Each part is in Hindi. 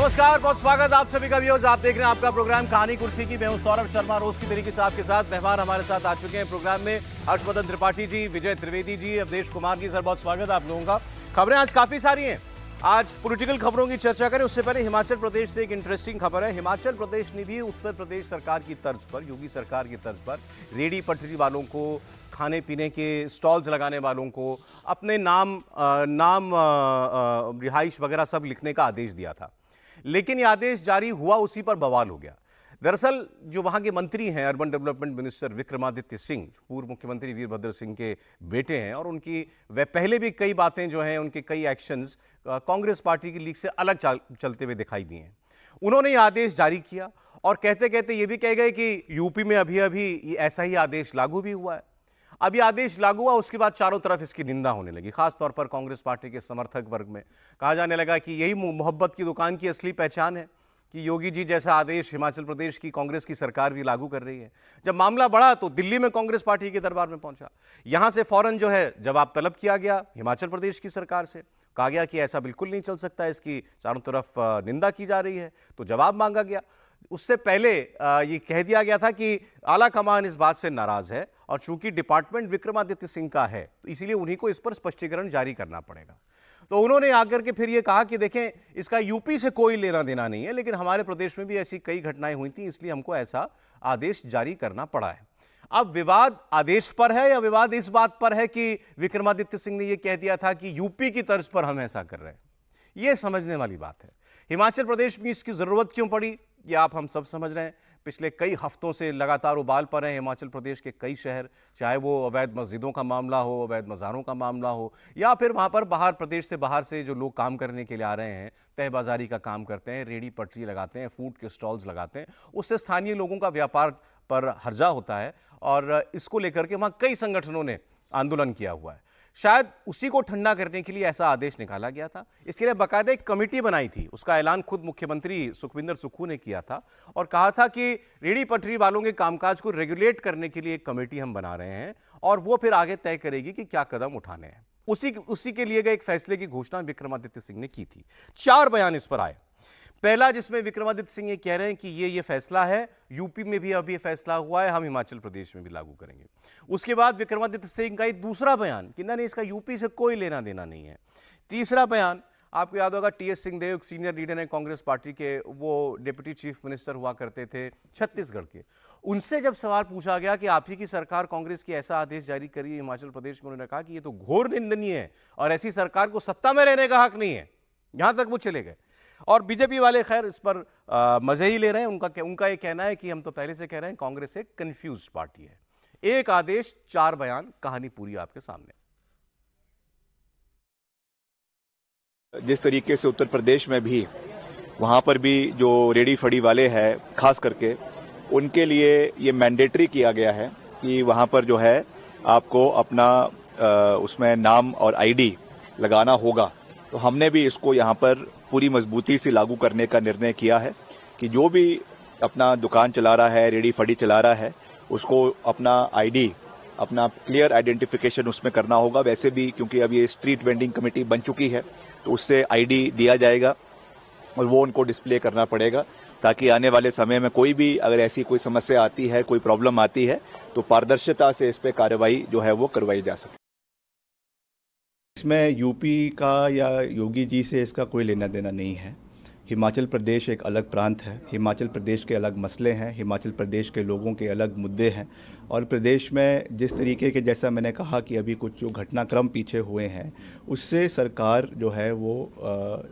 नमस्कार, बहुत स्वागत आप सभी का व्यूअर्स। आप देख रहे हैं आपका प्रोग्राम कहानी कुर्सी की। मैं हूं सौरभ शर्मा। रोज की तरीके से आपके साथ मेहमान हमारे साथ आ चुके हैं प्रोग्राम में। हर्षवर्धन त्रिपाठी जी, विजय त्रिवेदी जी, अवधेश कुमार जी। सर बहुत स्वागत है आप लोगों का। खबरें आज काफी सारी हैं। आज पॉलिटिकल खबरों की चर्चा करें उससे पहले हिमाचल प्रदेश से एक इंटरेस्टिंग खबर है। हिमाचल प्रदेश ने भी उत्तर प्रदेश सरकार की तर्ज पर, योगी सरकार की तर्ज पर, रेडी पटरी वालों को, खाने पीने के स्टॉल्स लगाने वालों को अपने नाम रिहाइश वगैरह सब लिखने का आदेश दिया था। लेकिन यह आदेश जारी हुआ, उसी पर बवाल हो गया। दरअसल जो वहां के मंत्री हैं, urban development minister Vikramaditya Singh, पूर्व मुख्यमंत्री वीरभद्र सिंह के बेटे हैं, और उनकी वह पहले भी कई बातें जो हैं, उनके कई एक्शंस कांग्रेस पार्टी की लीग से अलग चलते हुए दिखाई दिए हैं। उन्होंने यह आदेश जारी किया और कहते कहते ये भी कह गए कि यूपी में अभी अभी ऐसा ही आदेश लागू भी हुआ है। अब ये आदेश लागू हुआ, उसके बाद चारों तरफ इसकी निंदा होने लगी, खासतौर पर कांग्रेस पार्टी के समर्थक वर्ग में। कहा जाने लगा कि यही मोहब्बत की दुकान की असली पहचान है कि योगी जी जैसा आदेश हिमाचल प्रदेश की कांग्रेस की सरकार भी लागू कर रही है। जब मामला बढ़ा तो दिल्ली में कांग्रेस पार्टी के दरबार में पहुंचा। यहां से फौरन जो है जवाब तलब किया गया हिमाचल प्रदेश की सरकार से। कहा गया कि ऐसा बिल्कुल नहीं चल सकता, इसकी चारों तरफ निंदा की जा रही है। तो जवाब मांगा गया। उससे पहले ये कह दिया गया था कि आला कमान इस बात से नाराज है और चूंकि डिपार्टमेंट विक्रमादित्य सिंह का है तो इसीलिए उन्हीं को इस पर स्पष्टीकरण जारी करना पड़ेगा। तो उन्होंने आकर के फिर ये कहा कि देखें, इसका यूपी से कोई लेना देना नहीं है, लेकिन हमारे प्रदेश में भी ऐसी कई घटनाएं हुई थी, इसलिए हमको ऐसा आदेश जारी करना पड़ा है। अब विवाद आदेश पर है या विवाद इस बात पर है कि विक्रमादित्य सिंह ने यह कह दिया था कि यूपी की तर्ज पर हम ऐसा कर रहे हैं? यह समझने वाली बात है। हिमाचल प्रदेश में इसकी जरूरत क्यों पड़ी, ये आप हम सब समझ रहे हैं। पिछले कई हफ्तों से लगातार उबाल पर हैं हिमाचल प्रदेश के कई शहर, चाहे वो अवैध मस्जिदों का मामला हो, अवैध मज़ारों का मामला हो, या फिर वहाँ पर बाहर प्रदेश से बाहर से जो लोग काम करने के लिए आ रहे हैं, तहबाजारी का काम करते हैं, रेडी पटरी लगाते हैं, फूड के स्टॉल्स लगाते हैं, उससे स्थानीय लोगों का व्यापार पर हर्जा होता है। और इसको लेकर के वहाँ कई संगठनों ने आंदोलन किया हुआ है। शायद उसी को ठंडा करने के लिए ऐसा आदेश निकाला गया था। इसके लिए बाकायदा एक कमेटी बनाई थी, उसका ऐलान खुद मुख्यमंत्री सुखविंदर सुक्खू ने किया था और कहा था कि रेडी पटरी वालों के कामकाज को रेगुलेट करने के लिए एक कमेटी हम बना रहे हैं और वो फिर आगे तय करेगी कि क्या कदम उठाने हैं। उसी के लिए गए एक फैसले की घोषणा विक्रमादित्य सिंह ने की थी। 4 बयान इस पर आए। पहला, जिसमें विक्रमादित्य सिंह ये कह रहे हैं कि ये फैसला है, यूपी में भी अभी फैसला हुआ है, हम हिमाचल प्रदेश में भी लागू करेंगे। उसके बाद विक्रमादित्य सिंह का एक दूसरा बयान कि नहीं, इसका यूपी से कोई लेना देना नहीं है। तीसरा बयान, आपको याद होगा टीएस सिंहदेव सीनियर लीडर हैं कांग्रेस पार्टी के, वो डिप्टी चीफ मिनिस्टर हुआ करते थे छत्तीसगढ़ के। उनसे जब सवाल पूछा गया कि आप ही की सरकार कांग्रेस की ऐसा आदेश जारी करी हिमाचल प्रदेश में, उन्होंने कहा कि ये तो घोर निंदनीय है और ऐसी सरकार को सत्ता में रहने का हक नहीं है। यहां तक वो चले गए। और बीजेपी वाले खैर इस पर मजे ही ले रहे हैं। उनका ये कहना है कि हम तो पहले से कह रहे हैं कांग्रेस एक कंफ्यूज पार्टी है। एक आदेश, 4 बयान, कहानी पूरी आपके सामने। जिस तरीके से उत्तर प्रदेश में भी, वहां पर भी जो रेडी फड़ी वाले हैं खास करके, उनके लिए ये मैंडेटरी किया गया है कि वहां पर जो है आपको अपना उसमें नाम और आईडी लगाना होगा। तो हमने भी इसको यहाँ पर पूरी मजबूती से लागू करने का निर्णय किया है कि जो भी अपना दुकान चला रहा है, रेडी फड़ी चला रहा है, उसको अपना आईडी, अपना क्लियर आइडेंटिफिकेशन उसमें करना होगा। वैसे भी क्योंकि अब ये स्ट्रीट वेंडिंग कमेटी बन चुकी है तो उससे आईडी दिया जाएगा और वो उनको डिस्प्ले करना पड़ेगा, ताकि आने वाले समय में कोई भी अगर ऐसी कोई समस्या आती है, कोई प्रॉब्लम आती है, तो पारदर्शिता से इस पर कार्रवाई जो है वो करवाई जा सके। इसमें यूपी का या योगी जी से इसका कोई लेना देना नहीं है। हिमाचल प्रदेश एक अलग प्रांत है, हिमाचल प्रदेश के अलग मसले हैं, हिमाचल प्रदेश के लोगों के अलग मुद्दे हैं। और प्रदेश में जिस तरीके के, जैसा मैंने कहा कि अभी कुछ जो घटनाक्रम पीछे हुए हैं, उससे सरकार जो है वो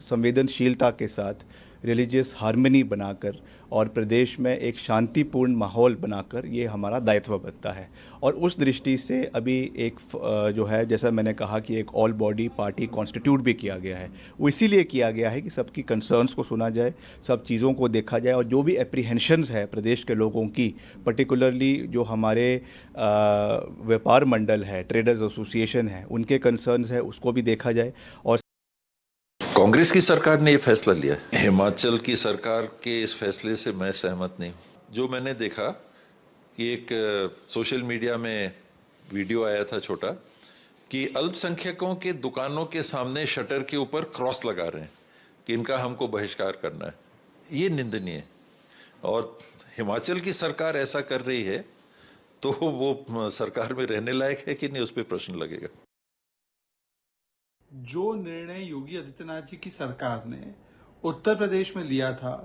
संवेदनशीलता के साथ रिलीजियस हार्मनी बनाकर और प्रदेश में एक शांतिपूर्ण माहौल बनाकर ये हमारा दायित्व बनता है। और उस दृष्टि से अभी एक जो है, जैसा मैंने कहा कि एक ऑल बॉडी पार्टी कॉन्स्टिट्यूट भी किया गया है। वो इसीलिए किया गया है कि सबकी कंसर्न्स को सुना जाए, सब चीज़ों को देखा जाए और जो भी एप्रीहेंशंस है प्रदेश के लोगों की, पर्टिकुलरली जो हमारे व्यापार मंडल है, ट्रेडर्स एसोसिएशन है, उनके कंसर्न्स है, उसको भी देखा जाए। और कांग्रेस की सरकार ने ये फैसला लिया। हिमाचल की सरकार के इस फैसले से मैं सहमत नहीं। जो मैंने देखा कि एक सोशल मीडिया में वीडियो आया था छोटा, कि अल्पसंख्यकों के दुकानों के सामने शटर के ऊपर क्रॉस लगा रहे हैं, कि इनका हमको बहिष्कार करना है, ये निंदनीय है। और हिमाचल की सरकार ऐसा कर रही है तो वो सरकार में रहने लायक है कि नहीं, उस पर प्रश्न लगेगा। जो निर्णय योगी आदित्यनाथ जी की सरकार ने उत्तर प्रदेश में लिया था,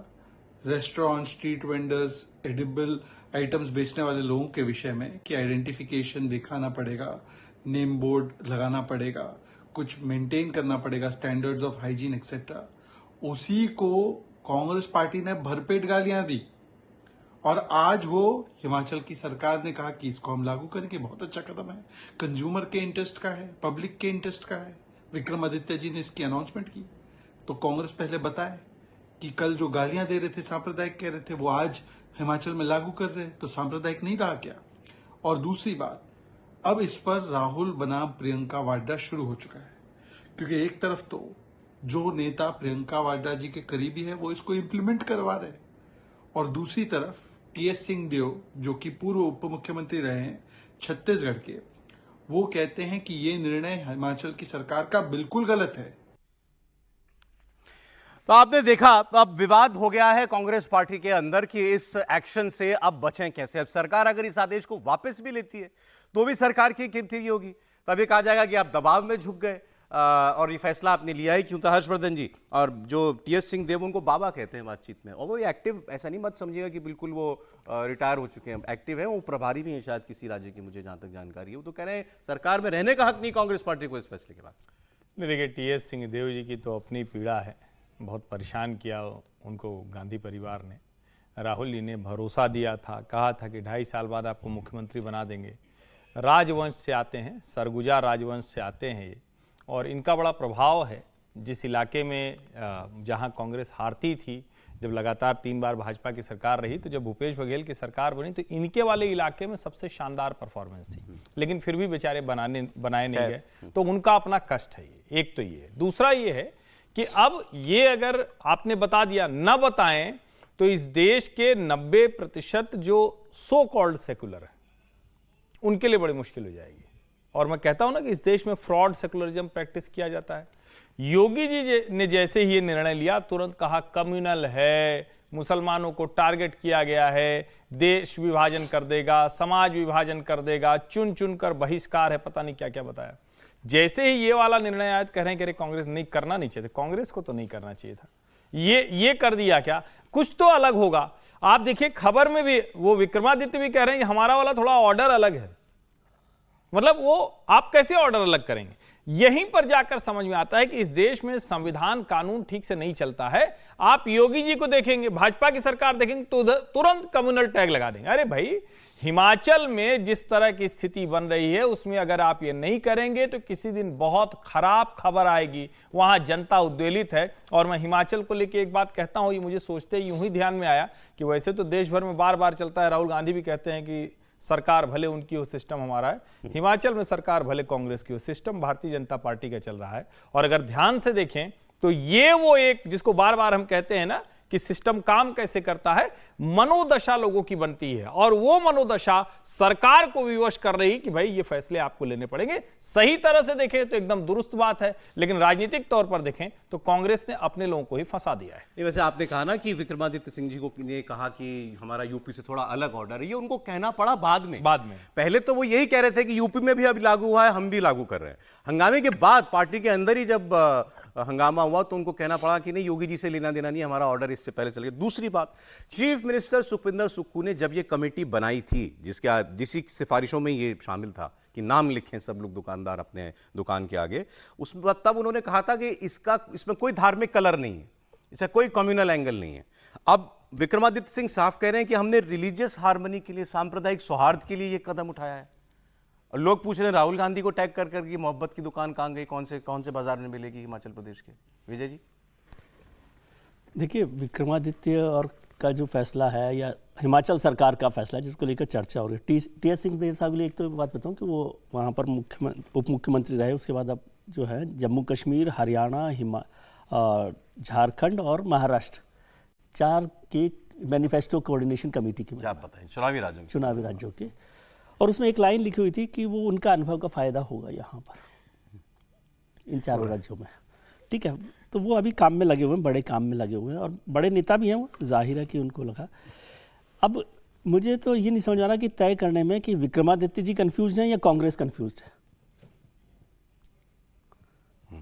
restaurant, street vendors, edible items बेचने वाले लोगों के विषय में कि आइडेंटिफिकेशन दिखाना पड़ेगा, नेम बोर्ड लगाना पड़ेगा, कुछ मेंटेन करना पड़ेगा, स्टैंडर्ड्स ऑफ हाइजीन एक्सेट्रा, उसी को कांग्रेस पार्टी ने भरपेट गालियां दी। और आज वो हिमाचल की सरकार ने कहा कि इसको हम लागू करेंगे, बहुत अच्छा कदम है, कंज्यूमर के इंटरेस्ट का है, पब्लिक के इंटरेस्ट का है। विक्रमादित्य जी ने इसकी अनाउंसमेंट की तो कांग्रेस पहले बताए कि कल जो गालियां दे रहे थे, सांप्रदायिक कह रहे थे, वो आज हिमाचल में लागू कर रहे हैं, तो सांप्रदायिक नहीं रहा क्या? और दूसरी बात, अब इस पर राहुल बनाम प्रियंका वाड्रा शुरू हो चुका है, क्योंकि एक तरफ तो जो नेता प्रियंका वाड्रा जी के करीबी है वो इसको इंप्लीमेंट करवा रहे हैं, और दूसरी तरफ टीएस सिंहदेव जो कि पूर्व उप मुख्यमंत्री रहे हैं छत्तीसगढ़ के, वो कहते हैं कि ये निर्णय हिमाचल की सरकार का बिल्कुल गलत है। तो आपने देखा अब विवाद हो गया है कांग्रेस पार्टी के अंदर कि इस एक्शन से अब बचें कैसे। अब सरकार अगर इस आदेश को वापस भी लेती है तो भी सरकार की गिनती होगी, तभी कहा जाएगा कि आप दबाव में झुक गए और ये फैसला आपने लिया ही क्यों था। हर्षवर्धन जी, और जो टीएस सिंहदेव उनको बाबा कहते हैं बातचीत में, और वो एक्टिव, ऐसा नहीं मत समझिएगा कि बिल्कुल वो रिटायर हो चुके हैं, एक्टिव है, वो प्रभारी भी हैं शायद किसी राज्य की, मुझे जहां तक जानकारी है। वो तो कह रहे हैं सरकार में रहने का हक नहीं कांग्रेस पार्टी को इस फैसले के बाद। नहीं, देखिए, टीएस सिंहदेव जी की तो अपनी पीड़ा है, बहुत परेशान किया उनको गांधी परिवार ने। राहुल जी ने भरोसा दिया था, कहा था कि 2.5 साल बाद आपको मुख्यमंत्री बना देंगे। राजवंश से आते हैं, सरगुजा राजवंश से आते हैं ये, और इनका बड़ा प्रभाव है जिस इलाके में जहां कांग्रेस हारती थी। जब लगातार 3 बार भाजपा की सरकार रही, तो जब भूपेश बघेल की सरकार बनी तो इनके वाले इलाके में सबसे शानदार परफॉर्मेंस थी, लेकिन फिर भी बेचारे बनाए नहीं गए, तो उनका अपना कष्ट है ये। एक तो ये है, दूसरा ये है कि अब ये अगर आपने बता दिया, न बताएं, तो इस देश के 90% जो सो कॉल्ड सेकुलर है उनके लिए बड़ी मुश्किल हो जाएगी। और मैं कहता हूं ना कि इस देश में फ्रॉड सेकुलरिज्म प्रैक्टिस किया जाता है। योगी जी ने जैसे ही ये निर्णय लिया, तुरंत कहा कम्युनल है, मुसलमानों को टारगेट किया गया है, देश विभाजन कर देगा, समाज विभाजन कर देगा, चुन चुन कर बहिष्कार है, पता नहीं क्या क्या बताया। जैसे ही ये वाला निर्णय आया, कह रहे हैं कि कांग्रेस नहीं करना नहीं चाहिए था, कांग्रेस को तो नहीं करना चाहिए था, ये कर दिया क्या? कुछ तो अलग होगा। आप देखिए खबर में भी वो विक्रमादित्य भी कह रहे हैं कि हमारा वाला थोड़ा ऑर्डर अलग है। मतलब वो आप कैसे ऑर्डर अलग करेंगे? यहीं पर जाकर समझ में आता है कि इस देश में संविधान कानून ठीक से नहीं चलता है। आप योगी जी को देखेंगे, भाजपा की सरकार देखेंगे तो तुरंत कम्युनल टैग लगा देंगे। अरे भाई, हिमाचल में जिस तरह की स्थिति बन रही है उसमें अगर आप ये नहीं करेंगे तो किसी दिन बहुत खराब खबर आएगी। वहां जनता उद्वेलित है। और मैं हिमाचल को लेकर एक बात कहता हूं, ये मुझे सोचते यूं ही ध्यान में आया कि वैसे तो देश भर में बार बार चलता है, राहुल गांधी भी कहते हैं कि सरकार भले उनकी हो, सिस्टम हमारा है। हिमाचल में सरकार भले कांग्रेस की हो, सिस्टम भारतीय जनता पार्टी का चल रहा है। और अगर ध्यान से देखें तो ये वो एक जिसको बार बार हम कहते हैं ना कि सिस्टम काम कैसे करता है, मनोदशा लोगों की बनती है, और वो मनोदशा सरकार को विवश कर रही कि भाई ये फैसले आपको लेने पड़ेंगे। सही तरह से देखें तो एकदम दुरुस्त बात है, लेकिन राजनीतिक तौर पर देखें तो कांग्रेस ने अपने लोगों को ही फंसा दिया है। वैसे आपने कहा ना कि विक्रमादित्य सिंह जी को ने कहा कि हमारा यूपी से थोड़ा अलग ऑर्डर है, ये उनको कहना पड़ा बाद में। पहले तो वो यही कह रहे थे कि यूपी में भी अभी लागू हुआ है, हम भी लागू कर रहे हैं। हंगामे के बाद पार्टी के अंदर ही जब हंगामा हुआ तो उनको कहना पड़ा कि नहीं, योगी जी से लेना देना नहीं, हमारा ऑर्डर इससे पहले चल गया। दूसरी बात, चीफ मिनिस्टर सुखविंदर सुक्खू ने जब ये कमेटी बनाई थी जिसी सिफारिशों में ये शामिल था कि नाम लिखें सब लोग दुकानदार अपने दुकान के आगे, उस वक्त तब उन्होंने कहा था कि इसमें कोई धार्मिक कलर नहीं है, इसका कोई कम्युनल एंगल नहीं है। अब विक्रमादित्य सिंह साफ कह रहे हैं कि हमने रिलीजियस हार्मनी के लिए, सांप्रदायिक सौहार्द के लिए ये कदम उठाया है। और लोग पूछ रहे हैं राहुल गांधी को टैग कर करके मोहब्बत की दुकान कहाँ गई, कौन से बाजार में मिलेगी हिमाचल प्रदेश के? विजय जी, देखिए, विक्रमादित्य और का जो फैसला है या हिमाचल सरकार का फैसला जिसको लेकर चर्चा हो रही है, टीएस सिंहदेव साहब के लिए एक तो बात बताऊं कि वो वहाँ पर उप मुख्यमंत्री रहे, उसके बाद अब जो है जम्मू कश्मीर, हरियाणा, झारखंड और महाराष्ट्र 4 के मैनिफेस्टो कोऑर्डिनेशन कमेटी की आप बताएं, चुनावी राज्यों के, और उसमें एक लाइन लिखी हुई थी कि वो उनका अनुभव का फायदा होगा यहाँ पर इन 4 राज्यों में। ठीक है, तो वो अभी काम में लगे हुए हैं, बड़े काम में लगे हुए हैं और बड़े नेता भी हैं, वो जाहिर है कि उनको लगा। अब मुझे तो ये नहीं समझ आ रहा कि तय करने में कि विक्रमादित्य जी कंफ्यूज हैं या कांग्रेस कंफ्यूज है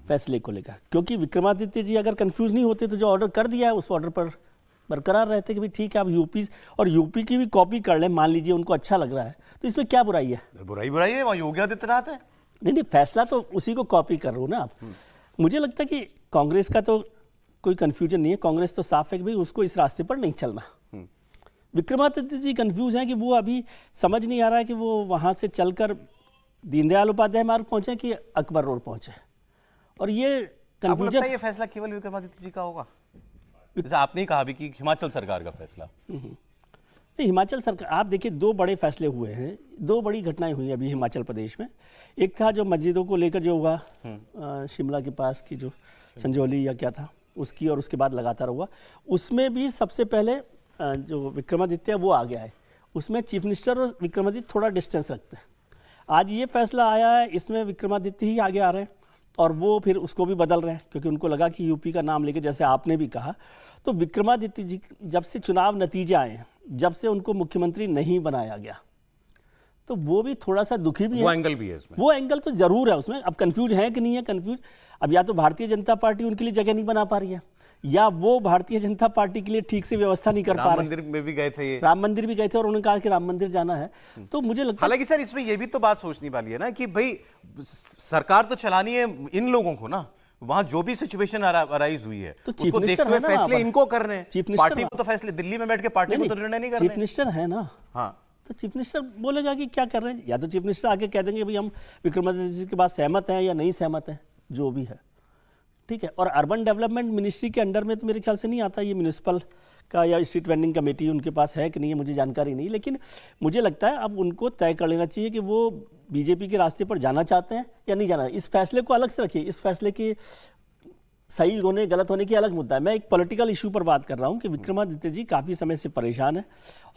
फैसले को लेकर, क्योंकि विक्रमादित्य जी अगर कंफ्यूज नहीं होते तो जो ऑर्डर कर दिया है उस ऑर्डर पर बरकरार रहते कि भाई ठीक है, आप यूपी की भी कॉपी कर लें, मान लीजिए उनको अच्छा लग रहा है, तो इसमें क्या बुराई है? बुराई है, वहाँ योगी आदित्यनाथ है। नहीं, फैसला तो उसी को कॉपी कर रहे हो ना आप। मुझे लगता है कि कांग्रेस का तो कोई कंफ्यूजन नहीं है, कांग्रेस तो साफ है कि भाई उसको इस रास्ते पर नहीं चलना। विक्रमादित्य जी कंफ्यूज हैं कि वो अभी समझ नहीं आ रहा है कि वो वहाँ से चलकर दीनदयाल उपाध्याय मार्ग पहुँचे कि अकबर रोड पहुँचे, और ये आपको लगता कंफ्यूजन है ये फैसला केवल विक्रमादित्य जी का होगा? जैसे आपने ही कहा भी कि हिमाचल सरकार का फैसला। नहीं, हिमाचल सरकार, आप देखिए 2 बड़े फैसले हुए हैं, 2 बड़ी घटनाएं हुई अभी हिमाचल प्रदेश में। एक था जो मस्जिदों को लेकर जो हुआ शिमला के पास की जो संजौली या क्या था उसकी, और उसके बाद लगातार हुआ, उसमें भी सबसे पहले जो विक्रमादित्य वो आ गया है, उसमें चीफ मिनिस्टर और विक्रमादित्य थोड़ा डिस्टेंस रखते हैं। आज ये फैसला आया है, इसमें विक्रमादित्य ही आगे आ रहे हैं और वो फिर उसको भी बदल रहे हैं, क्योंकि उनको लगा कि यूपी का नाम लेके, जैसे आपने भी कहा, तो विक्रमादित्य जी जब से चुनाव नतीजे आए हैं, जब से उनको मुख्यमंत्री नहीं बनाया गया, तो वो भी थोड़ा सा दुखी भी है। वो एंगल भी है इसमें, वो एंगल तो जरूर है उसमें। अब कंफ्यूज है कि नहीं है कंफ्यूज, अब या तो भारतीय जनता पार्टी उनके लिए जगह नहीं बना पा रही है, या वो भारतीय जनता पार्टी के लिए ठीक से व्यवस्था नहीं कर पा रहे। राम मंदिर में भी गए थे ये, राम मंदिर भी गए थे और उन्होंने कहा कि राम मंदिर जाना है। तो मुझे लगता है, हालांकि सर इसमें ये भी तो बात सोचने वाली है ना कि भाई सरकार तो चलानी है इन लोगों को ना, वहां जो भी सिचुएशन अराइज हुई है तो चीफ उसको मिनिस्टर देखते हुए है ना, फैसले इनको कर रहे हैं। चीफ मिनिस्टर पार्टी को तो फैसले दिल्ली में बैठ के पार्टी को तो निर्णय नहीं कर चीफ रहे हैं। मिनिस्टर है ना। हाँ, तो चीफ मिनिस्टर बोलेगा कि क्या कर रहे हैं, या तो चीफ मिनिस्टर आके कह देंगे भाई हम विक्रमादित्य जी के बाद सहमत हैं या नहीं सहमत हैं, जो भी है ठीक है। और अर्बन डेवलपमेंट मिनिस्ट्री के अंडर में तो मेरे ख्याल से नहीं आता, ये म्यूनिसिपल का या स्ट्रीट वेंडिंग कमेटी उनके पास है कि नहीं है, मुझे जानकारी नहीं, लेकिन मुझे लगता है अब उनको तय कर लेना चाहिए कि वो बीजेपी के रास्ते पर जाना चाहते हैं या नहीं जाना। इस फैसले को अलग से रखिए, इस फैसले के सही होने गलत होने की अलग मुद्दा है, मैं एक पॉलिटिकल इशू पर बात कर रहा हूं कि विक्रमादित्य जी काफ़ी समय से परेशान है,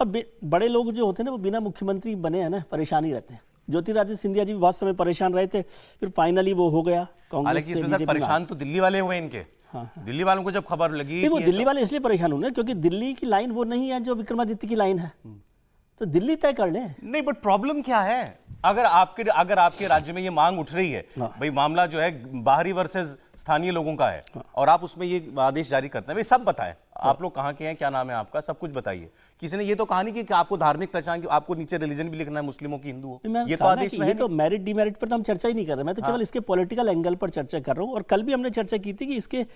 और बड़े लोग जो होते हैं ना वो बिना मुख्यमंत्री बने हैं ना परेशान ही रहते हैं। ज्योतिरादित्य सिंधिया जी भी बहुत समय परेशान रहे थे, फिर फाइनली वो हो गया कांग्रेस हालांकि से। इसमें सर परेशान तो दिल्ली वाले हुए इनके। दिल्ली वालों को जब खबर लगी, वो दिल्ली वाले इसलिए परेशान हुए क्योंकि दिल्ली की लाइन वो नहीं है जो विक्रमादित्य की लाइन है, तो दिल्ली तय कर ले। नहीं, बट प्रॉब्लम क्या है, अगर आपके राज्य में ये मांग उठ रही है, भाई मामला जो है बाहरी वर्सेस स्थानीय लोगों का है, और आप उसमें ये आदेश जारी करते हैं, भाई सब बताएं, आप लोग कहाँ के हैं, क्या नाम है आपका, सब कुछ बताइए। किसी ने ये तो कहा नहीं कि आपको धार्मिक पहचान, आपको नीचे रिलीजन भी लिखना है, मुस्लिमों की, हिंदू हो, ये तो आदेश में है। ये तो मेरिट डिमेरिट पर तो हम चर्चा ही नहीं कर रहे, मैं तो केवल इसके पॉलिटिकल एंगल पर चर्चा कर रहा हूँ। और कल भी हमने चर्चा की थी कि इसके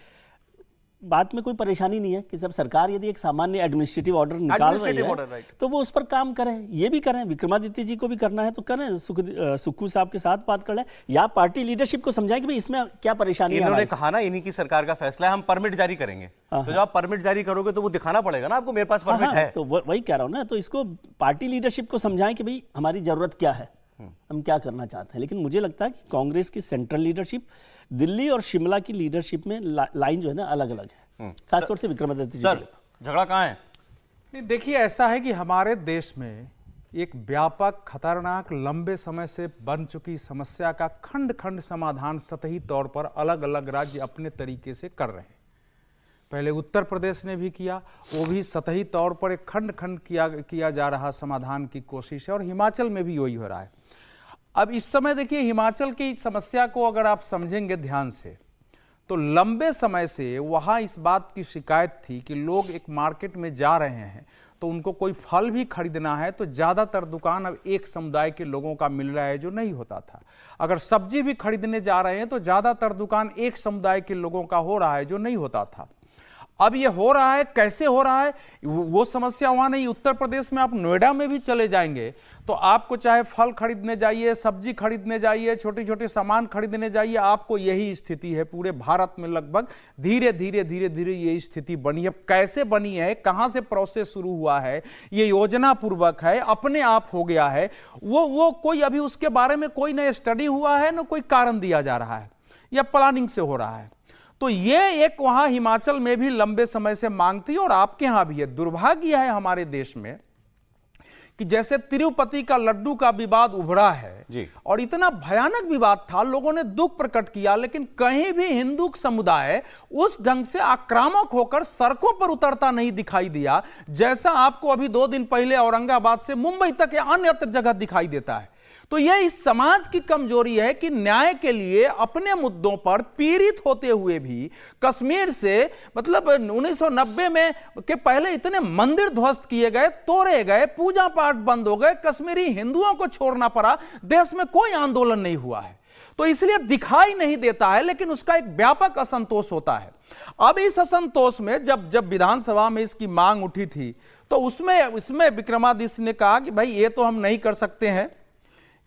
बात में कोई परेशानी नहीं है कि जब सरकार यदि एक सामान्य एडमिनिस्ट्रेटिव ऑर्डर निकाल रही है तो वो उस पर काम करें, ये भी करें, विक्रमादित्य जी को भी करना है तो करें, सुक्खू साहब के साथ बात कर लें, या पार्टी लीडरशिप को समझाएं कि भाई इसमें क्या परेशानी है। इन्होंने कहा ना इन्हीं की सरकार का फैसला है, हम परमिट जारी करेंगे, तो जब आप परमिट जारी करोगे तो वो दिखाना पड़ेगा ना आपको, मेरे पास परमिट है। तो वही कह रहा हूं ना, तो इसको पार्टी लीडरशिप को समझाएं कि भाई हमारी जरूरत क्या है, हम क्या करना चाहते हैं। लेकिन मुझे लगता है कि कांग्रेस की सेंट्रल लीडरशिप दिल्ली और शिमला की लीडरशिप में लाइन जो है ना अलग अलग है, खासतौर से विक्रमादित्य जी। सर झगड़ा कहाँ है? नहीं, देखिए ऐसा है कि हमारे देश में एक व्यापक, खतरनाक, लंबे समय से बन चुकी समस्या का खंड खंड समाधान सतही तौर पर अलग अलग राज्य अपने तरीके से कर रहे हैं। पहले उत्तर प्रदेश ने भी किया, वो भी सतही तौर पर एक खंड खंड किया जा रहा समाधान की कोशिश है, और हिमाचल में भी वही हो रहा है। अब इस समय देखिए हिमाचल की समस्या को अगर आप समझेंगे ध्यान से, तो लंबे समय से वहाँ इस बात की शिकायत थी कि लोग एक मार्केट में जा रहे हैं तो उनको कोई फल भी खरीदना है तो ज़्यादातर दुकान अब एक समुदाय के लोगों का मिल रहा है, जो नहीं होता था। अगर सब्जी भी खरीदने जा रहे हैं तो ज़्यादातर दुकान एक समुदाय के लोगों का हो रहा है, जो नहीं होता था। अब ये हो रहा है, कैसे हो रहा है वो समस्या वहाँ नहीं। उत्तर प्रदेश में आप नोएडा में भी चले जाएंगे तो आपको चाहे फल खरीदने जाइए, सब्जी खरीदने जाइए, छोटे छोटे सामान खरीदने जाइए, आपको यही स्थिति है। पूरे भारत में लगभग धीरे धीरे ये स्थिति बनी है। कैसे बनी है, कहाँ से प्रोसेस शुरू हुआ है, ये योजना पूर्वक है, अपने आप हो गया है। वो कोई अभी उसके बारे में कोई न स्टडी हुआ है, न कोई कारण दिया जा रहा है, या प्लानिंग से हो रहा है। तो ये एक वहां हिमाचल में भी लंबे समय से मांग थी, और आपके यहां भी है। दुर्भाग्य है हमारे देश में कि जैसे तिरुपति का लड्डू का विवाद उभरा है, जी। और इतना भयानक विवाद था, लोगों ने दुख प्रकट किया, लेकिन कहीं भी हिंदू समुदाय उस ढंग से आक्रामक होकर सड़कों पर उतरता नहीं दिखाई दिया जैसा आपको अभी 2 दिन पहले औरंगाबाद से मुंबई तक या अन्यत्र जगह दिखाई देता है। तो यह इस समाज की कमजोरी है कि न्याय के लिए अपने मुद्दों पर पीड़ित होते हुए भी कश्मीर से, मतलब 1990 में के पहले इतने मंदिर ध्वस्त किए गए, तोड़े गए, पूजा पाठ बंद हो गए, कश्मीरी हिंदुओं को छोड़ना पड़ा, देश में कोई आंदोलन नहीं हुआ है। तो इसलिए दिखाई नहीं देता है, लेकिन उसका एक व्यापक असंतोष होता है। अब इस असंतोष में जब विधानसभा में इसकी मांग उठी थी, तो इसमें विक्रमादित्य ने कहा कि भाई ये तो हम नहीं कर सकते हैं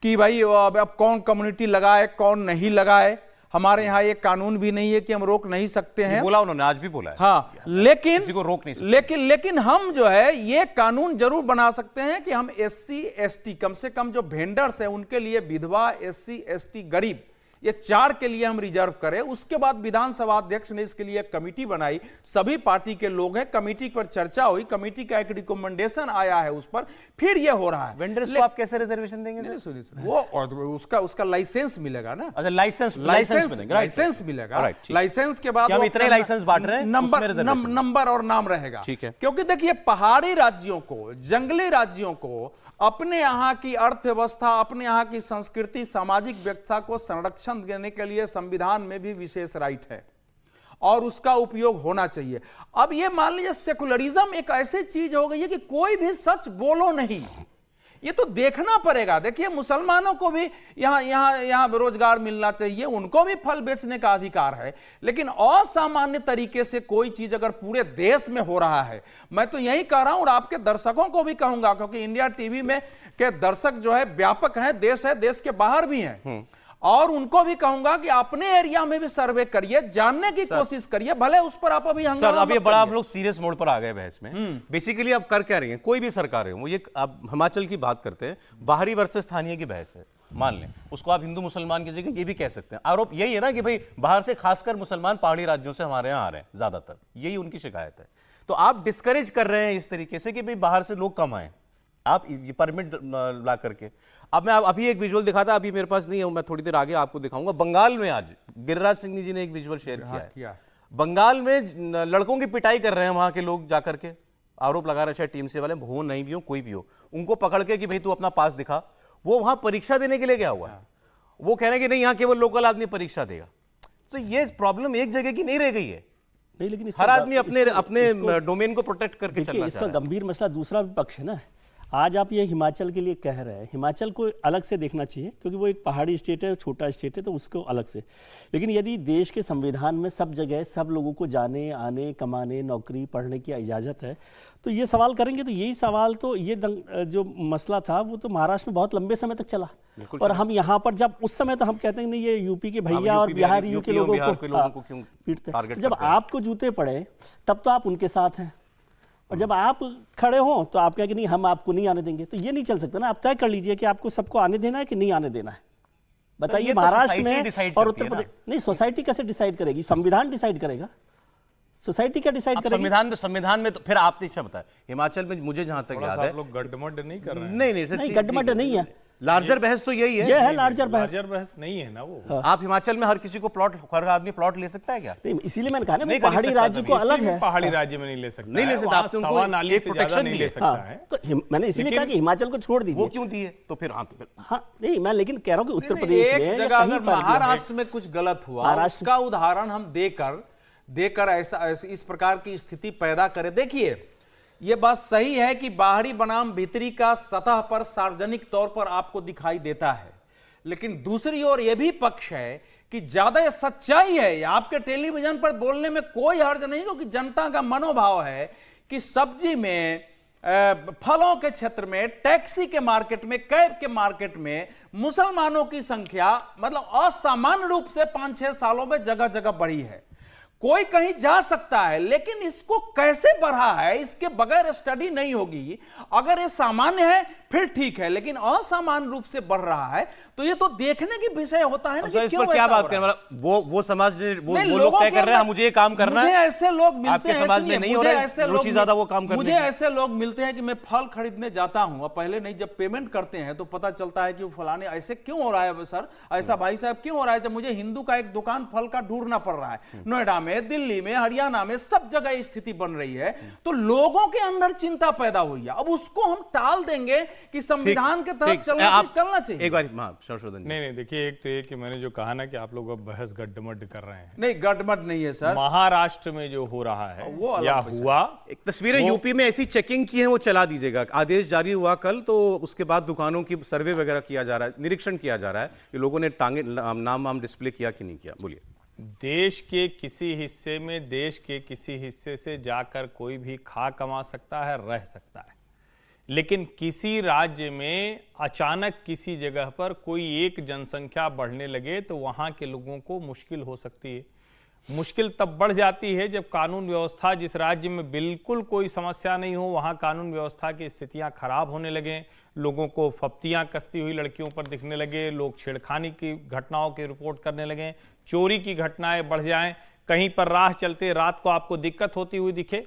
कि भाई अब कौन कम्युनिटी लगाए कौन नहीं लगाए, हमारे यहाँ ये कानून भी नहीं है कि हम रोक नहीं सकते हैं। बोला उन्होंने, आज भी बोला है। हाँ, लेकिन किसी को रोक नहीं सकते। लेकिन हम जो है ये कानून जरूर बना सकते हैं कि हम SC ST, कम से कम जो वेंडर्स हैं उनके लिए, विधवा, SC ST, गरीब, ये 4 के लिए हम रिजर्व करें। उसके बाद विधानसभा अध्यक्ष ने इसके लिए एक कमेटी बनाई, सभी पार्टी के लोग हैं, कमेटी पर चर्चा हुई, कमेटी का एक रिकमेंडेशन आया है उस पर, फिर ये हो रहा है। वेंडर्स को आप कैसे रिजर्वेशन देंगे? सुनिए, वो और उसका लाइसेंस मिलेगा ना। अच्छा, लाइसेंस मिलेगा। लाइसेंस के बाद हम इतने लाइसेंस बांट रहे हैं, नंबर और नाम रहेगा। ठीक है। क्योंकि देखिए, पहाड़ी राज्यों को, जंगली राज्यों को अपने यहाँ की अर्थव्यवस्था, अपने यहाँ की संस्कृति, सामाजिक व्यवस्था को संरक्षण देने के लिए संविधान में भी विशेष राइट है और उसका उपयोग होना चाहिए। अब ये मान लीजिए सेकुलरिज्म एक ऐसी चीज हो गई है कि कोई भी सच बोलो नहीं, ये तो देखना पड़ेगा। देखिए, मुसलमानों को भी यहाँ रोजगार मिलना चाहिए, उनको भी फल बेचने का अधिकार है, लेकिन असामान्य तरीके से कोई चीज अगर पूरे देश में हो रहा है, मैं तो यही कह रहा हूं और आपके दर्शकों को भी कहूंगा, क्योंकि इंडिया टीवी में के दर्शक जो है व्यापक हैं, देश है, देश के बाहर भी हैं, और उनको भी कहूंगा कि अपने एरिया में भी सर्वे करिए, जानने की कोशिश करिए, भले उस पर आप अभी सर, अब ये बड़ा आप लोग सीरियस मोड पर आ गए बहस में। बेसिकली अब कर क्या रही हैं, कोई भी सरकार है, वो ये अब हिमाचल की बात करते हैं, बाहरी वर्सेस स्थानीय की बहस है, मान लें उसको आप हिंदू मुसलमान की जगह ये भी कह सकते हैं। आरोप यही है ना कि भाई बाहर से खासकर मुसलमान पहाड़ी राज्यों से हमारे यहाँ आ रहे हैं ज्यादातर, यही उनकी शिकायत है। तो आप डिस्करेज कर रहे हैं इस तरीके से कि भाई बाहर से लोग कम आए, आप ये परमिट ला करके। अब मैं अभी एक विजुअल दिखाता, अभी मेरे पास नहीं है, मैं थोड़ी देर आगे आपको दिखाऊंगा। बंगाल में आज गिरिराज सिंह जी ने एक विजुअल शेयर किया है। बंगाल में लड़कों की पिटाई कर रहे हैं वहां के लोग जाकर के, आरोप लगा रहे, चाहे टीएमसी वाले हो, नहीं भी हो, कोई भी हो, उनको पकड़ के कि भाई तू अपना पास दिखा। वो वहां परीक्षा देने के लिए गया हुआ है, वो कह रहे हैं कि नहीं यहाँ केवल लोकल आदमी परीक्षा देगा। तो ये प्रॉब्लम एक जगह की नहीं रह गई है, नहीं, लेकिन हर आदमी अपने डोमेन को प्रोटेक्ट करके चलना इसका गंभीर मसला दूसरा भी पक्ष है ना। आज आप ये हिमाचल के लिए कह रहे हैं, हिमाचल को अलग से देखना चाहिए क्योंकि वो एक पहाड़ी स्टेट है, छोटा स्टेट है, तो उसको अलग से। लेकिन यदि देश के संविधान में सब जगह सब लोगों को जाने आने, कमाने, नौकरी, पढ़ने की इजाज़त है, तो ये सवाल करेंगे तो यही सवाल तो ये जो मसला था वो तो महाराष्ट्र में बहुत लंबे समय तक चला। और हम यहाँ पर जब उस समय तो हम कहते हैं नहीं, ये यूपी के भैया और बिहार के लोगों को पीटते। जब आपको जूते पड़े तब तो आप उनके साथ हैं, और जब आप खड़े हो तो आप कहें कि नहीं हम आपको नहीं आने देंगे। तो ये नहीं चल सकता ना, आप तय कर लीजिए कि आपको सबको आने देना है कि नहीं आने देना है। बताइए, महाराष्ट्र में और उत्तर प्रदेश नहीं, सोसाइटी कैसे डिसाइड करेगी? संविधान डिसाइड करेगा, सोसाइटी क्या डिसाइड करेगी? संविधान में तो फिर आप नहीं बताया। हिमाचल में मुझे जहां तक याद है, लोग गड्ढमड्ढ नहीं कर रहे हैं। नहीं गड्ढमड्ढ नहीं है, लार्जर बहस तो यही है। ये है लार्जर बहस नहीं है ना वो। आप हिमाचल में हर किसी को प्लॉट, हर आदमी प्लॉट ले सकता है क्या? नहीं, इसीलिए मैंने कहा ना पहाड़ी राज्य को अलग है। पहाड़ी राज्य में नहीं ले सकता, नहीं ले सकता, आप सवा नाली से ज्यादा नहीं ले सकता है। तो मैंने इसीलिए कहा कि हिमाचल को छोड़ दीजिए। वो क्यों दिए? तो फिर हाँ नहीं, मैं लेकिन कह रहा हूँ कि उत्तर प्रदेश में जगह अगर महाराष्ट्र में कुछ गलत हुआ, उसका उदाहरण हम देकर ऐसा इस प्रकार की स्थिति पैदा करे। देखिए, यह बात सही है कि बाहरी बनाम भीतरी का सतह पर सार्वजनिक तौर पर आपको दिखाई देता है, लेकिन दूसरी ओर यह भी पक्ष है कि ज्यादा यह सच्चाई है। आपके टेलीविजन पर बोलने में कोई हर्ज नहीं, क्योंकि जनता का मनोभाव है कि सब्जी में, फलों के क्षेत्र में, टैक्सी के मार्केट में, कैब के मार्केट में मुसलमानों की संख्या मतलब असामान्य रूप से 5-6 सालों में जगह जगह बढ़ी है। कोई कहीं जा सकता है, लेकिन इसको कैसे बढ़ा है इसके बगैर स्टडी नहीं होगी। अगर ये सामान्य है फिर ठीक है, लेकिन असामान्य रूप से बढ़ रहा है तो ये तो देखने की विषय होता है ना कि इस क्यों पर क्या ऐसा बात हो करें, रहा है। मतलब वो समाज वो नहीं, लोग लोगों तय के कर रहे हैं अंदर- मुझे ये काम करना मुझे है, ऐसे लोग मिलते आपके हैं, समाज में सुनिए, नहीं हो मुझे रहा है ऐसे रुचि लोग ज्यादा वो काम करने मुझे की। ऐसे लोग मिलते हैं कि मैं फल खरीदने जाता हूं और पहले नहीं, जब पेमेंट करते हैं तो पता चलता है कि वो फलाने ऐसे क्यों हो रहा है सर, ऐसा भाई साहब क्यों हो रहा है, जब मुझे हिंदू का एक दुकान फल का ढूंढना पड़ रहा है। नोएडा में, दिल्ली में, हरियाणा में, सब जगह स्थिति बन रही है, तो लोगों के अंदर चिंता पैदा हुई है। अब उसको हम टाल देंगे कि संविधान के तहत चलना चाहिए। एक बार संशोधन नहीं, देखिए, एक तो ये कि मैंने जो कहा ना कि आप लोग अब बहस गड्ढमड्ढ कर रहे हैं, नहीं गड़बड़ नहीं है सर, महाराष्ट्र में जो हो रहा है वो अलग या विषय। हुआ, एक तस्वीरें यूपी में ऐसी चेकिंग की है वो चला दीजिएगा, आदेश जारी हुआ कल, तो उसके बाद दुकानों की सर्वे वगैरह किया जा रहा है, निरीक्षण किया जा रहा है कि लोगों ने टांगे नाम वाम डिस्प्ले किया कि नहीं किया। बोलिए। देश के किसी हिस्से में, देश के किसी हिस्से से जाकर कोई भी खा कमा सकता है, रह सकता है, लेकिन किसी राज्य में अचानक किसी जगह पर कोई एक जनसंख्या बढ़ने लगे तो वहां के लोगों को मुश्किल हो सकती है। मुश्किल तब बढ़ जाती है जब कानून व्यवस्था, जिस राज्य में बिल्कुल कोई समस्या नहीं हो, वहां कानून व्यवस्था की स्थितियां खराब होने लगे, लोगों को फप्तियां कसती हुई लड़कियों पर दिखने लगे, लोग छेड़खानी की घटनाओं की रिपोर्ट करने लगे, चोरी की घटनाएं बढ़ जाएं, कहीं पर राह चलते रात को आपको दिक्कत होती हुई दिखे,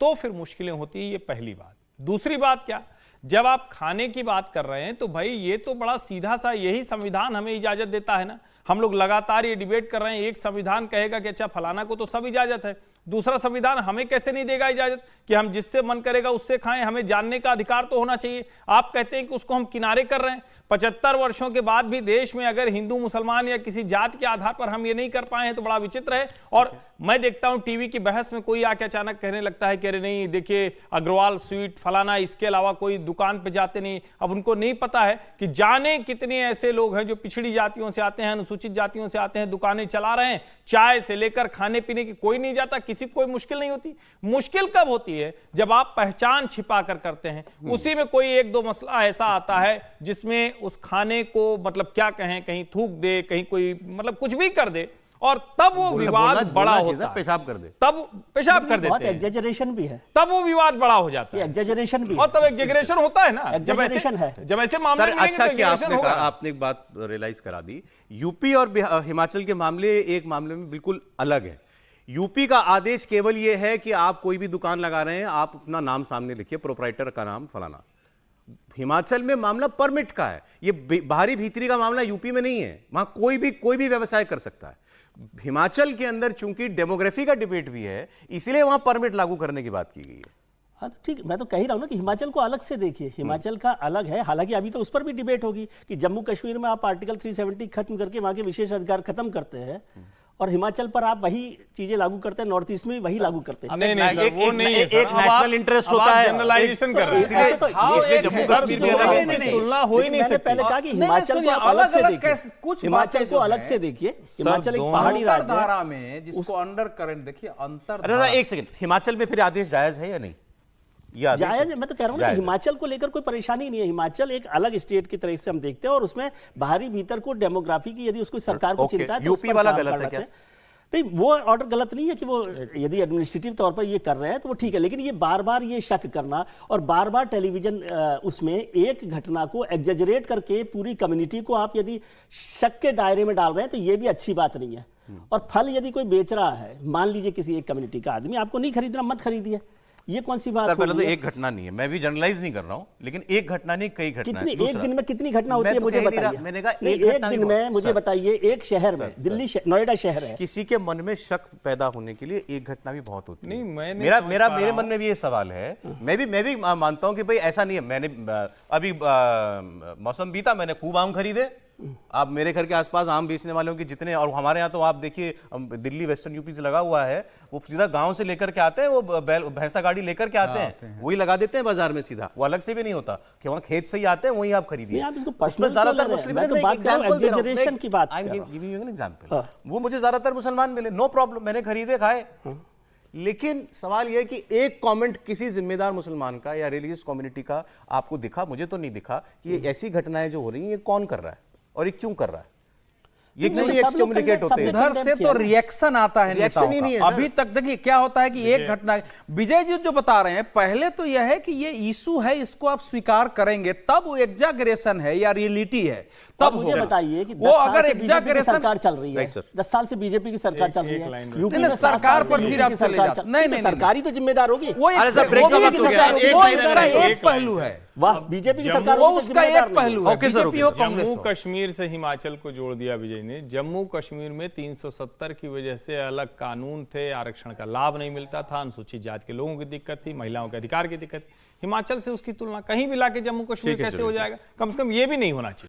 तो फिर मुश्किलें होती है। ये पहली बात। दूसरी बात क्या, जब आप खाने की बात कर रहे हैं तो भाई ये तो बड़ा सीधा सा, यही संविधान हमें इजाजत देता है ना। हम लोग लगातार ये डिबेट कर रहे हैं, एक संविधान कहेगा कि अच्छा फलाना को तो सब इजाजत है, दूसरा संविधान हमें कैसे नहीं देगा इजाजत कि हम जिससे मन करेगा उससे खाएं, हमें जानने का अधिकार तो होना चाहिए। आप कहते हैं कि उसको हम किनारे कर रहे हैं। 75 वर्षों के बाद भी देश में अगर हिंदू मुसलमान या किसी जात के आधार पर हम ये नहीं कर पाए हैं तो बड़ा विचित्र है। और मैं देखता हूं टीवी की बहस में कोई आके अचानक कहने लगता है कि अरे नहीं देखिए अग्रवाल स्वीट फलाना, इसके अलावा कोई दुकान पे जाते नहीं। अब उनको नहीं पता है कि जाने कितने ऐसे लोग हैं जो पिछड़ी जातियों से आते हैं, अनुसूचित जातियों से आते हैं, दुकानें चला रहे हैं, चाय से लेकर खाने पीने की कोई नहीं जाता, किसी को कोई मुश्किल नहीं होती। मुश्किल कब होती है जब आप पहचान छिपा कर करते हैं, उसी में कोई एक दो मसला ऐसा आता है जिसमें उस खाने को मतलब क्या कहें, कहीं थूक दे, कहीं कोई मतलब कुछ भी कर दे, और तब वो विवाद बड़ा होता है, पेशाब कर दे, तब पेशाब कर बहुत देते हैं, एग्जेजरेशन भी है, तब वो विवाद बड़ा हो जाता है, एग्जेजरेशन भी और तब एग्जेगरेशन होता है ना, Exaggeration है। जब ऐसे मामले सर मिलेंगे अच्छा तो कि exaggeration आपने होगा। कहा, आपने एक बात रियलाइज करा दी। यूपी और हिमाचल के मामले एक मामले में बिल्कुल अलग है। यूपी का आदेश केवल यह है कि आप कोई भी दुकान लगा रहे हैं, आप अपना नाम सामने लिखिए, प्रोपराइटर का नाम फलाना। हिमाचल में मामला परमिट का है, ये बाहरी भीतरी का मामला यूपी में नहीं है, वहां कोई भी व्यवसाय कर सकता है। हिमाचल के अंदर चूंकि डेमोग्राफी का डिबेट भी है, इसलिए वहां परमिट लागू करने की बात की गई है। हाँ तो ठीक, मैं तो कह ही रहा हूँ ना कि हिमाचल को अलग से देखिए, हिमाचल का अलग है। हालांकि अभी तो उस पर भी डिबेट होगी कि जम्मू कश्मीर में आप आर्टिकल 370 खत्म करके वहां के विशेष अधिकार खत्म करते हैं, और हिमाचल पर आप वही चीजें लागू करते हैं, नॉर्थ ईस्ट में भी वही लागू करते हैं। नहीं नहीं सर, वो नहीं है एक सर। अब नेशनल आप- इंटरेस्ट अब होता आप है, जनरलाइजेशन कर रहे हैं। ऐसे तो इसलिए ये जम्मू है, कश्मीर सब में चीजें नहीं, हैं। नहीं, तुलना हो ही नहीं मैंने सकती। पहले कहा कि नहीं, हिमाचल को सुनिए, आप अलग से अलग-अलग देखिए, कुछ हिमाचल बातें को जो अलग हैं, से देखिए। हिमाचल एक दोनों पहाड़ी राज्य है। अंतरधारा में जिसको अंडर करंट देखिए, अरे अंतरधारा एक सेकंड, हिमाचल में फिर आदेश जायज है या नहीं? ये आदेश जायज है, मैं तो कह रहा हूँ ना, जायज है। हिमाचल को लेकर कोई परेशानी नहीं है। हिमाचल एक अलग स्टेट की तरह से हम देखते हैं, और उसमें बाहरी भीतर को डेमोग्राफी की यदि उसको सरकार को ओके, चिंता है तो यूपी उस पर वाला काम गलत है करना क्या? चाहिए। नहीं, वो ऑर्डर गलत नहीं है कि वो यदि एडमिनिस्ट्रेटिव तौर पर ये कर रहे हैं तो वो ठीक है, लेकिन ये बार बार ये शक करना और बार बार टेलीविजन उसमें एक घटना को एग्जेजरेट करके पूरी कम्युनिटी को आप यदि शक के दायरे में डाल रहे हैं तो ये भी अच्छी बात नहीं है। और फल यदि कोई बेच रहा है, मान लीजिए किसी एक कम्युनिटी का आदमी, आपको नहीं खरीदना, मत खरीदिए, ये कौन सी बात सर पहले तो होगी? एक घटना नहीं है, मैं भी जनरलाइज नहीं कर रहा हूं, लेकिन एक घटना नहीं कई घटना है। कितनी एक दूसरा, दिन में कितनी घटना होती मैं है तो मुझे कह नहीं रहा, बताइए। मैंने कहा नहीं, एक एक घटना दिन नहीं में बहुत। मुझे सर, बताइए, एक शहर में, दिल्ली नोएडा शहर है, किसी के मन में शक पैदा होने के लिए एक घटना भी बहुत होती है। नहीं, मैं नहीं मेरा समझ मेरा पा मेरे रहा मन में भी ये सवाल है। मैं भी मानता हूं कि भाई ऐसा नहीं है। मैंने अभी मौसम बीता, मैंने खूब आम खरीदे। आप मेरे घर के आसपास आम बेचने वालों की जितने, और हमारे यहाँ तो आप देखिए दिल्ली वेस्टर्न यूपी से लगा हुआ है, वो सीधा गांव से लेकर के आते हैं, वो भैंसा गाड़ी लेकर के आते हैं, वही लगा देते हैं बाजार में सीधा, वो अलग से भी नहीं होता कि वहाँ खेत से ही आते हैं, वहीं आप खरीदिए। नहीं, आप इसको उसमें personal ज्यादातर क्यों ले रहे हैं? मुस्लिम, मैं तो बात कर रहा हूं, exaggeration की बात कर रहा हूं। एग्जाम्पल, वो मुझे ज्यादातर मुसलमान मिले, नो प्रॉब्लम, मैंने खरीदे खाए। लेकिन सवाल यह है कि एक कमेंट किसी जिम्मेदार मुसलमान का या रिलीजियस कम्युनिटी का आपको दिखा? मुझे तो नहीं दिखा कि ये ऐसी घटनाएं जो हो रही हैं ये कौन कर रहा है और ये क्यों कर रहा है। ये क्यों नहीं एक्सकम्युनिकेट होते हैं? उधर से तो रिएक्शन आता है रिएक्शन नेताओं ही नहीं का। है सर। अभी तक देखिए क्या होता है कि एक घटना, विजय जी जो बता रहे हैं, पहले तो यह है कि ये इशू है, इसको आप स्वीकार करेंगे, तब वो एग्जैगरेशन है या रियलिटी है, तब मुझे होगा। बताइए कि वो 10 साल अगर से बीजेपी की एग्जैगरेशन सरकार चल रही है, राइट सर। 10 साल से बीजेपी की सरकार चल रही है, यूपी नहीं, में 7 सरकार साल से पर फिर यूपी आप की चले सरकार जाते- चल- नहीं, तो नहीं, सरकारी तो जिम्मेदार होगी। वो अरे सर, ब्रेक वो का भी वक्त हो गया। सरकार- एक वो लाइन उसका है, एक पहलू है, वाह, बीजेपी की सरकार वो होगी तो उसका जिम्मेदार एक नहीं पहलू होगी। है। ओके सर, बीजेपी हो, ओके। कांग्रेस जम्मू हो। कश्मीर से हिमाचल को जोड़ दिया विजय ने। जम्मू कश्मीर में 370 की वजह से अलग कानून थे, आरक्षण का लाभ नहीं मिलता था, अनुसूचित जाति के लोगों की दिक्कत थी, महिलाओं के अधिकार की दिक्कत थी। हिमाचल से उसकी तुलना कहीं भी लाके जम्मू कश्मीर ठीक है, कैसे हो जाएगा? कम से कम ये भी नहीं होना चाहिए।